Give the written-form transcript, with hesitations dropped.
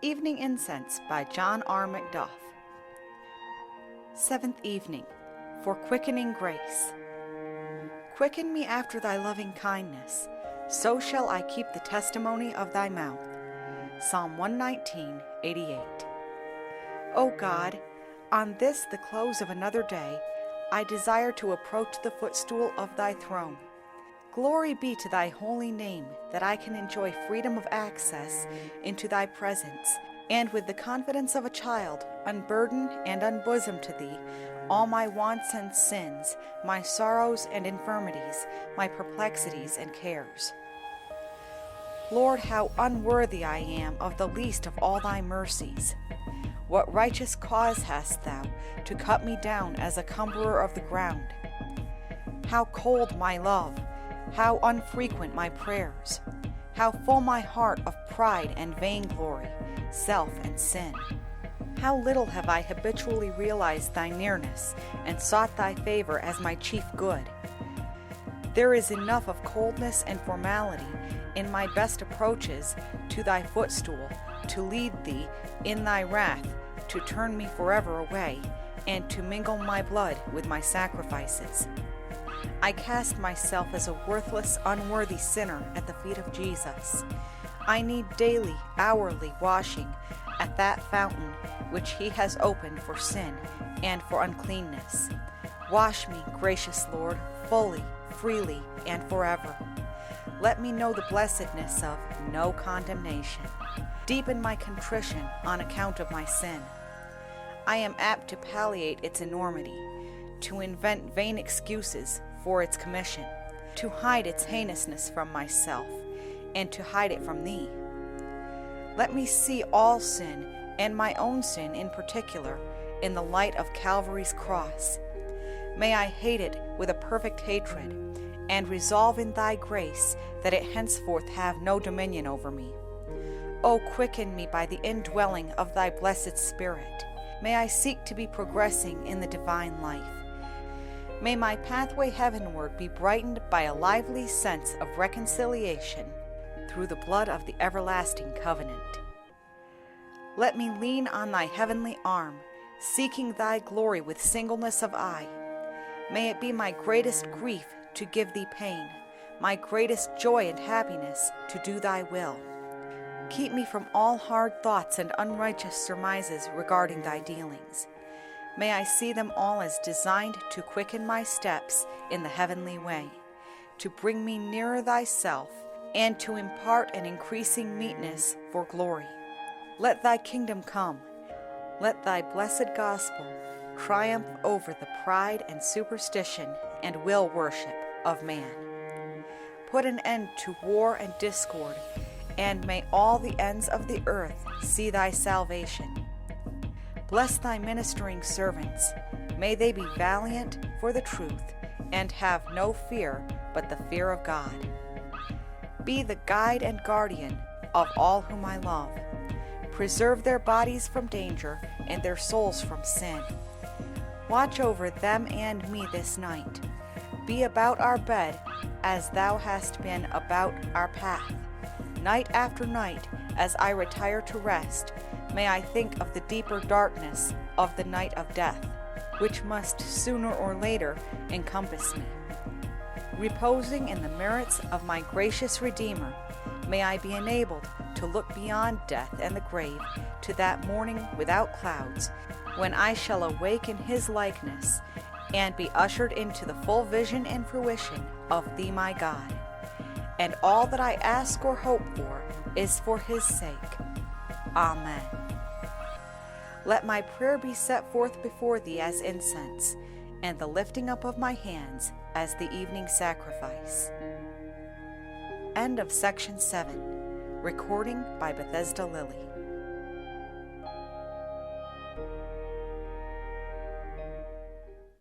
Evening Incense by John R. Macduff. Seventh Evening, for Quickening Grace. Quicken me after thy loving kindness, so shall I keep the testimony of thy mouth. Psalm 119:88. O God, on this the close of another day, I desire to approach the footstool of thy throne. Glory be to thy holy name, that I can enjoy freedom of access into thy presence, and with the confidence of a child, unburden and unbosom to thee all my wants and sins, my sorrows and infirmities, my perplexities and cares. Lord, how unworthy I am of the least of all thy mercies. What righteous cause hast thou to cut me down as a cumberer of the ground? How cold my love, how unfrequent my prayers, how full my heart of pride and vainglory, self and sin. How little have I habitually realized thy nearness and sought thy favor as my chief good. There is enough of coldness and formality in my best approaches to thy footstool to lead thee in thy wrath to turn me forever away and to mingle my blood with my sacrifices. I cast myself as a worthless, unworthy sinner at the feet of Jesus. I need daily, hourly washing at that fountain which he has opened for sin and for uncleanness. Wash me, gracious Lord, fully, freely, and forever. Let me know the blessedness of no condemnation. Deepen my contrition on account of my sin. I am apt to palliate its enormity, to invent vain excuses for its commission, to hide its heinousness from myself, and to hide it from thee. Let me see all sin, and my own sin in particular, in the light of Calvary's cross. May I hate it with a perfect hatred, and resolve in thy grace that it henceforth have no dominion over me. O quicken me by the indwelling of thy blessed Spirit. May I seek to be progressing in the divine life. May my pathway heavenward be brightened by a lively sense of reconciliation through the blood of the everlasting covenant. Let me lean on thy heavenly arm, seeking thy glory with singleness of eye. May it be my greatest grief to give thee pain, my greatest joy and happiness to do thy will. Keep me from all hard thoughts and unrighteous surmises regarding thy dealings. May I see them all as designed to quicken my steps in the heavenly way, to bring me nearer thyself, and to impart an increasing meetness for glory. Let thy kingdom come. Let thy blessed gospel triumph over the pride and superstition and will worship of man. Put an end to war and discord, and may all the ends of the earth see thy salvation. Bless thy ministering servants. May they be valiant for the truth, and have no fear but the fear of God. Be the guide and guardian of all whom I love. Preserve their bodies from danger and their souls from sin. Watch over them and me this night. Be about our bed as thou hast been about our path. Night after night, as I retire to rest, may I think of the deeper darkness of the night of death, which must sooner or later encompass me. Reposing in the merits of my gracious Redeemer, may I be enabled to look beyond death and the grave to that morning without clouds, when I shall awake in his likeness and be ushered into the full vision and fruition of thee, my God. And all that I ask or hope for is for his sake. Amen. Let my prayer be set forth before thee as incense, and the lifting up of my hands as the evening sacrifice. End of section 7. Recording by Bethesda Lilly.